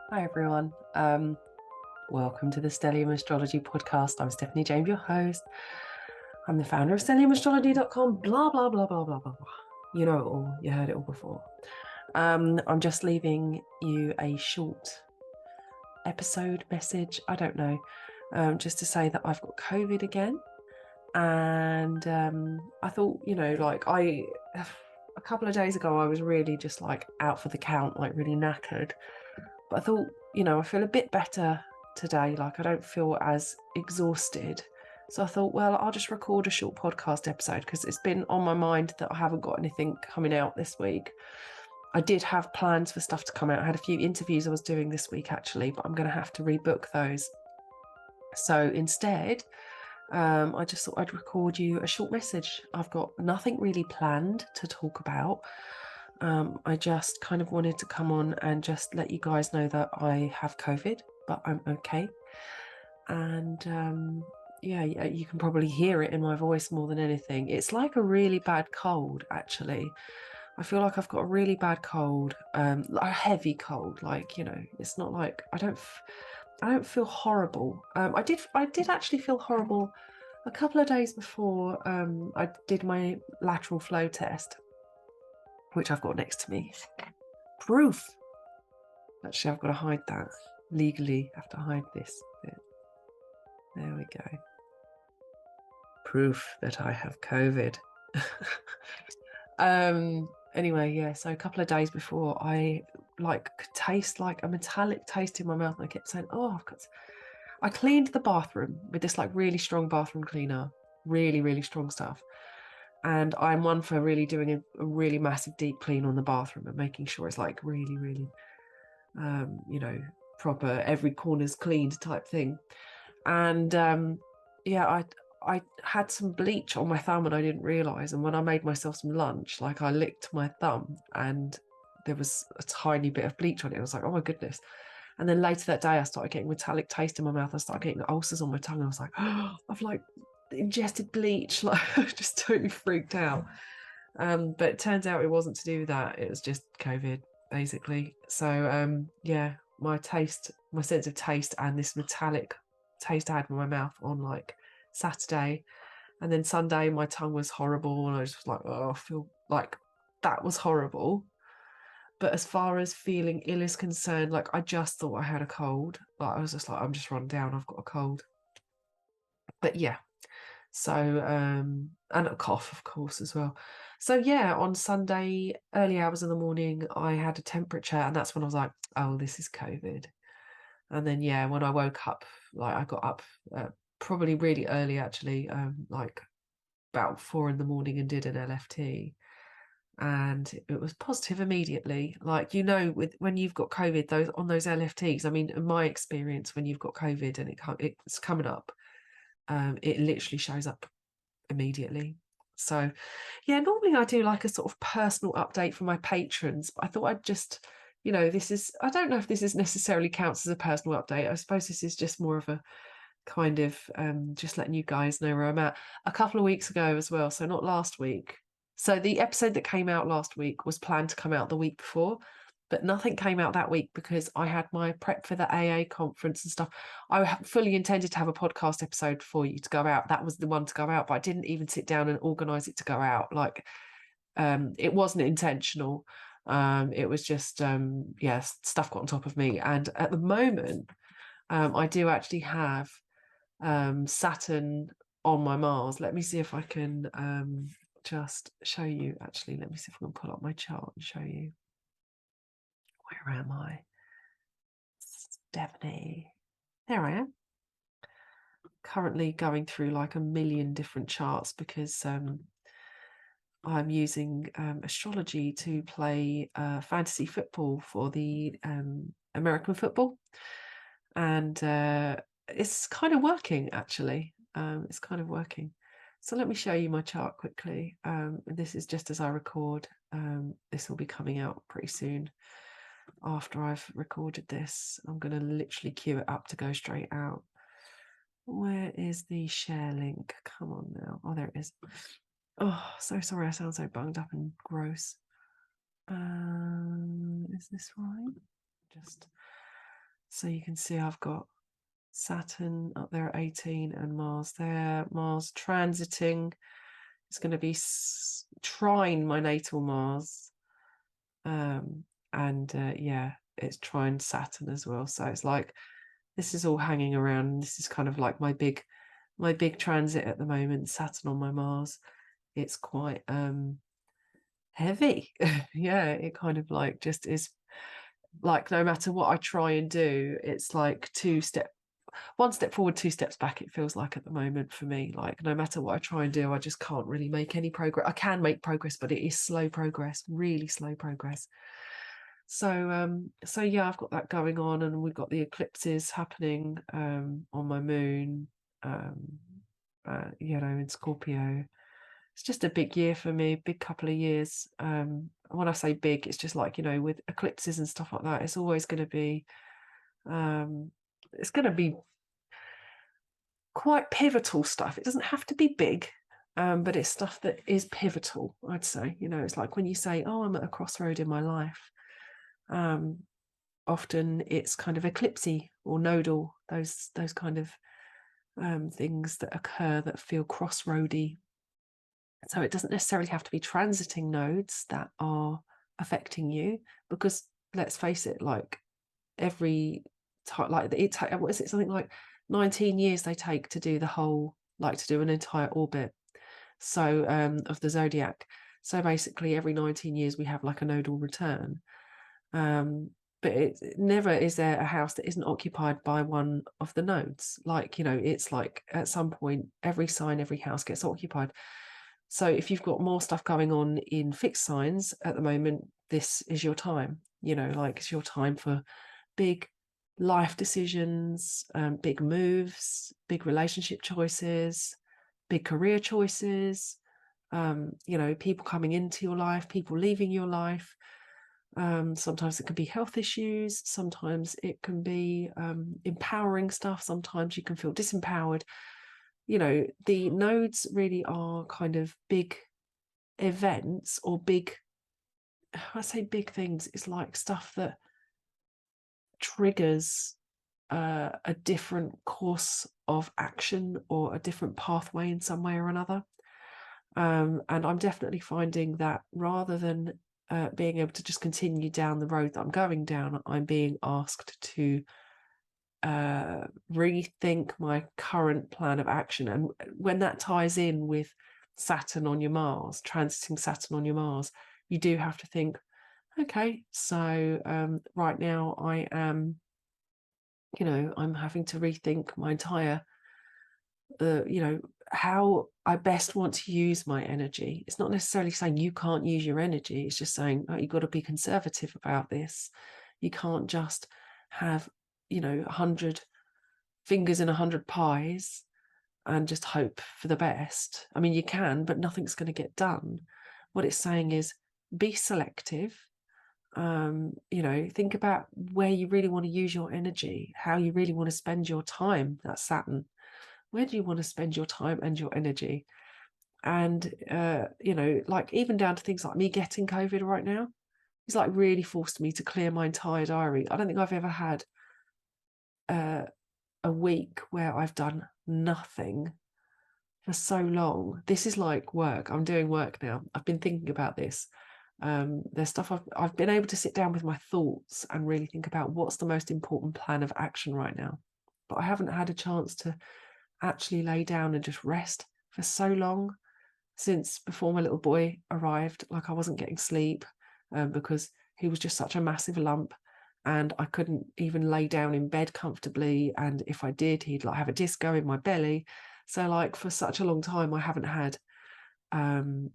Hi everyone. Welcome to the Stellium Astrology podcast. I'm Stephanie James, your host. I'm the founder of StelliumAstrology.com. Blah blah blah blah blah blah blah. You know it all. You heard it all before. I'm just leaving you a short episode message. I don't know, just to say that I've got COVID again, and I thought, a couple of days ago I was really just like out for the count, like really knackered. But I thought, I feel a bit better today. Like I don't feel as exhausted. So I thought, well, I'll just record a short podcast episode because it's been on my mind that I haven't got anything coming out this week. I did have plans for stuff to come out. I had a few interviews I was doing this week actually, but I'm going to have to rebook those. So instead, I just thought I'd record you a short message. I've got nothing really planned to talk about. I just kind of wanted to come on and just let you guys know that I have COVID, but I'm okay. And yeah, you can probably hear it in my voice more than anything. It's like a really bad cold, actually. I feel like I've got a really bad cold, a heavy cold. Like, it's not like I don't feel horrible. I did actually feel horrible a couple of days before I did my lateral flow test, which I've got next to me. Proof. Actually, I've got to hide that. Legally, I have to hide this bit. There we go. Proof that I have COVID. Anyway, yeah, so a couple of days before I could taste like a metallic taste in my mouth, and I kept saying, oh, I cleaned the bathroom with this like really strong bathroom cleaner, really, really strong stuff. And I'm one for really doing a really massive deep clean on the bathroom and making sure it's like really, really, proper, every corner's cleaned type thing. And yeah, I had some bleach on my thumb and I didn't realise. And when I made myself some lunch, like I licked my thumb and there was a tiny bit of bleach on it. I was like, oh my goodness. And then later that day, I started getting metallic taste in my mouth. I started getting ulcers on my tongue. I was like, oh, I've like ingested bleach. Like, just totally freaked out. But it turns out it wasn't to do with that. It was just COVID, basically. So yeah, my sense of taste and this metallic taste I had in my mouth on like Saturday, and then Sunday my tongue was horrible and I was just like, oh, I feel like that was horrible. But as far as feeling ill is concerned, like I just thought I had a cold. Like I was just like, I'm just run down, I've got a cold. But yeah, so and a cough of course as well. So yeah, on Sunday early hours in the morning I had a temperature, and that's when I was like, oh, this is COVID. And then yeah, when I woke up, like I got up probably really early actually, like about 4 a.m. and did an LFT, and it was positive immediately. Like, with when you've got COVID, those LFTs, I mean, in my experience, when you've got COVID and it's coming up, it literally shows up immediately. So yeah, normally I do like a sort of personal update for my patrons, but I thought I'd just, I don't know if this is necessarily counts as a personal update. I suppose this is just more of a kind of just letting you guys know where I'm at. A couple of weeks ago as well, so not last week. So the episode that came out last week was planned to come out the week before, but nothing came out that week because I had my prep for the AA conference and stuff. I fully intended to have a podcast episode for you to go out. That was the one to go out, but I didn't even sit down and organize it to go out. Like, it wasn't intentional. It was just, stuff got on top of me. And at the moment, I do actually have Saturn on my Mars. Let me see if I can just show you. Actually, let me see if I can pull up my chart and show you. Where am I? Stephanie. There I am. Currently going through like a million different charts because I'm using astrology to play fantasy football for the American football. And it's kind of working, actually. It's kind of working. So let me show you my chart quickly. This is just as I record. This will be coming out pretty soon after I've recorded this. I'm going to literally queue it up to go straight out. Where is the share link? Come on now. Oh, there it is. Oh, so sorry. I sound so bunged up and gross. Is this right? Just So you can see I've got Saturn up there at 18 and Mars there. Mars transiting. It's going to be trine my natal Mars. Yeah, it's trine Saturn as well. So it's like this is all hanging around. This is kind of like my big transit at the moment, Saturn on my Mars. It's quite heavy. Yeah, it kind of like just is like no matter what I try and do, it's like one step forward, two steps back, it feels like at the moment for me. Like no matter what I try and do, I just can't really make any progress. I can make progress, but it is slow progress, really slow progress. So yeah, I've got that going on, and we've got the eclipses happening on my moon, in Scorpio. It's just a big year for me, big couple of years. When I say big, it's just like, with eclipses and stuff like that, it's always going to be, it's going to be quite pivotal stuff. It doesn't have to be big, but it's stuff that is pivotal, I'd say. It's like when you say, oh, I'm at a crossroad in my life. Often it's kind of eclipsy or nodal, those kind of things that occur that feel crossroady. So it doesn't necessarily have to be transiting nodes that are affecting you, because let's face it, like every time, like what is it, something like 19 years they take to do to do an entire orbit, so of the zodiac. So basically every 19 years we have like a nodal return, but it never is there a house that isn't occupied by one of the nodes. Like, it's like at some point every sign, every house gets occupied. So if you've got more stuff going on in fixed signs at the moment, this is your time. Like it's your time for big life decisions, big moves, big relationship choices, big career choices, people coming into your life, people leaving your life. Sometimes it can be health issues. Sometimes it can be empowering stuff. Sometimes you can feel disempowered. The nodes really are kind of big events, or big, I say big things, it's like stuff that triggers a different course of action or a different pathway in some way or another. And I'm definitely finding that rather than being able to just continue down the road that I'm going down, I'm being asked to rethink my current plan of action. And when that ties in with Saturn on your Mars, transiting Saturn on your Mars, you do have to think, okay, so right now I am, I'm having to rethink my entire, how I best want to use my energy. It's not necessarily saying you can't use your energy. It's just saying, oh, you've got to be conservative about this. You can't just have, 100 fingers in 100 pies and just hope for the best. I mean, you can, but nothing's going to get done. What it's saying is be selective. Think about where you really want to use your energy, how you really want to spend your time. That's Saturn. Where do you want to spend your time and your energy? And, like even down to things like me getting COVID right now, it's like really forced me to clear my entire diary. I don't think I've ever had a week where I've done nothing for so long. This is like work. I'm doing work now. I've been thinking about this. There's stuff I've been able to sit down with my thoughts and really think about what's the most important plan of action right now. But I haven't had a chance to actually lay down and just rest for so long since before my little boy arrived. Like I wasn't getting sleep because he was just such a massive lump, and I couldn't even lay down in bed comfortably. And if I did, he'd like have a disco in my belly. So like for such a long time, I haven't had, an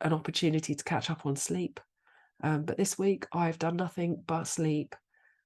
opportunity to catch up on sleep. But this week I've done nothing but sleep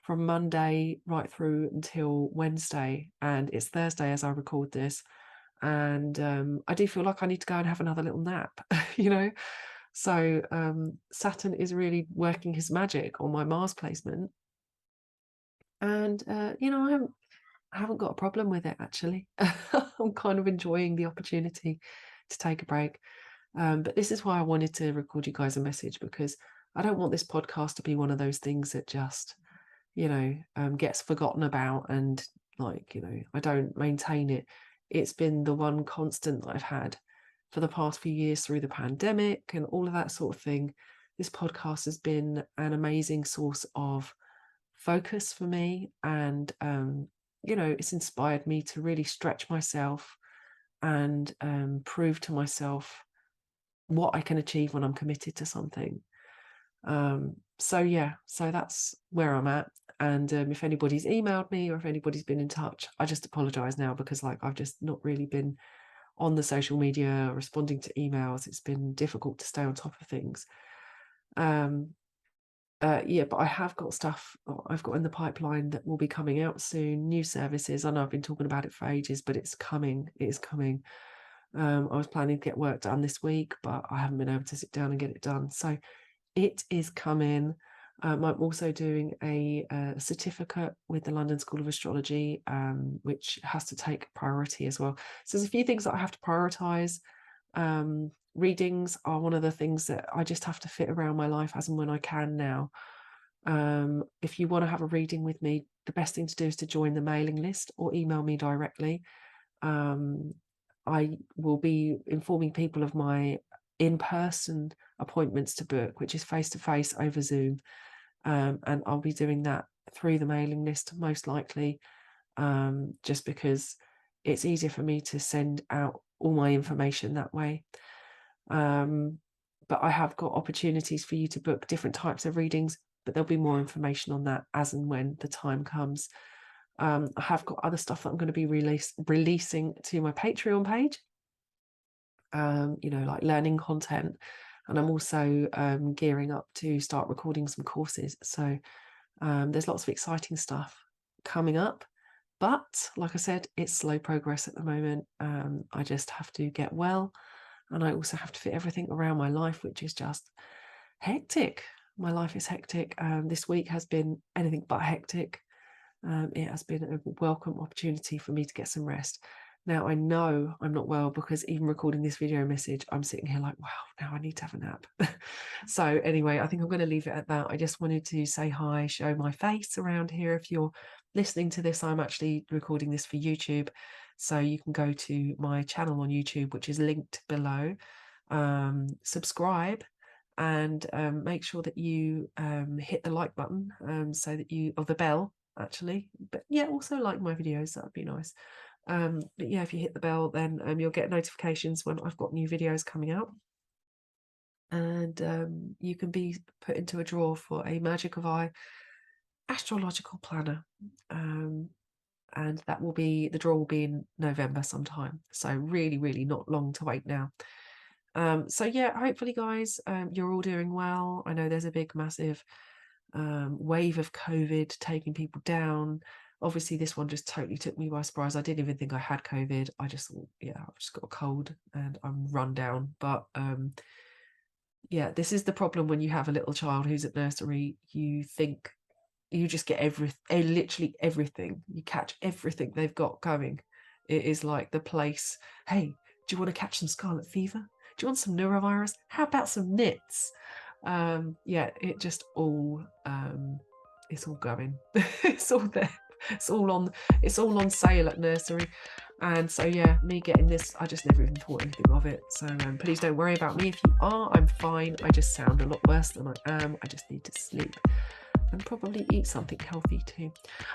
from Monday right through until Wednesday. And it's Thursday as I record this. And I do feel like I need to go and have another little nap, So Saturn is really working his magic on my Mars placement. And, I haven't got a problem with it, actually. I'm kind of enjoying the opportunity to take a break. But this is why I wanted to record you guys a message, because I don't want this podcast to be one of those things that just you know, gets forgotten about, and like, you know, I don't maintain it. It's been the one constant that I've had for the past few years through the pandemic and all of that sort of thing. This podcast has been an amazing source of focus for me, and you know, it's inspired me to really stretch myself and prove to myself what I can achieve when I'm committed to something. So yeah, so that's where I'm at. And if anybody's emailed me or if anybody's been in touch, I just apologize now, because like I've just not really been on the social media responding to emails. It's been difficult to stay on top of things. Yeah, but I have got stuff I've got in the pipeline that will be coming out soon. New services. I know I've been talking about it for ages, but it's coming. It is coming. I was planning to get work done this week, but I haven't been able to sit down and get it done. So it is coming. I'm also doing a certificate with the London School of Astrology, which has to take priority as well. So there's a few things that I have to prioritize. Readings are one of the things that I just have to fit around my life as and when I can now. If you want to have a reading with me, the best thing to do is to join the mailing list or email me directly. I will be informing people of my in-person appointments to book, which is face-to-face over Zoom, and I'll be doing that through the mailing list most likely, just because it's easier for me to send out all my information that way. But I have got opportunities for you to book different types of readings, but there'll be more information on that as and when the time comes. I have got other stuff that I'm going to be releasing to my Patreon page, you know, like learning content, and I'm also gearing up to start recording some courses. So there's lots of exciting stuff coming up, but like I said, it's slow progress at the moment. I just have to get well, and I also have to fit everything around my life, which is just hectic. My life is hectic. This week has been anything but hectic. It has been a welcome opportunity for me to get some rest. Now, I know I'm not well, because even recording this video message, I'm sitting here like, wow, now I need to have a nap. So anyway, I think I'm going to leave it at that. I just wanted to say hi, show my face around here. If you're listening to this, I'm actually recording this for YouTube. So you can go to my channel on YouTube, which is linked below. Subscribe, and make sure that you hit the like button, so that you, or the bell actually, but yeah, also like my videos, that would be nice. But yeah, if you hit the bell, then you'll get notifications when I've got new videos coming out, and you can be put into a draw for a Magic of Eye astrological planner, and that will be, the draw will be in November sometime, so really not long to wait now. So yeah, hopefully guys, you're all doing well. I know there's a big massive wave of COVID taking people down. Obviously this one just totally took me by surprise. I didn't even think I had COVID. I just thought, yeah, I've just got a cold and I'm run down. But yeah, this is the problem when you have a little child who's at nursery. You think you just get literally everything. You catch everything they've got going. It is like the place. Hey, do you want to catch some scarlet fever? Do you want some norovirus? How about some nits? Yeah, it just all it's all going. It's all there. It's all on sale at nursery. And so yeah, me getting this, I just never even thought anything of it. So please don't worry about me. If you are, I'm fine. I just sound a lot worse than I am. I just need to sleep and probably eat something healthy too.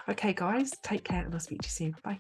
Okay guys, take care, and I'll speak to you soon. Bye.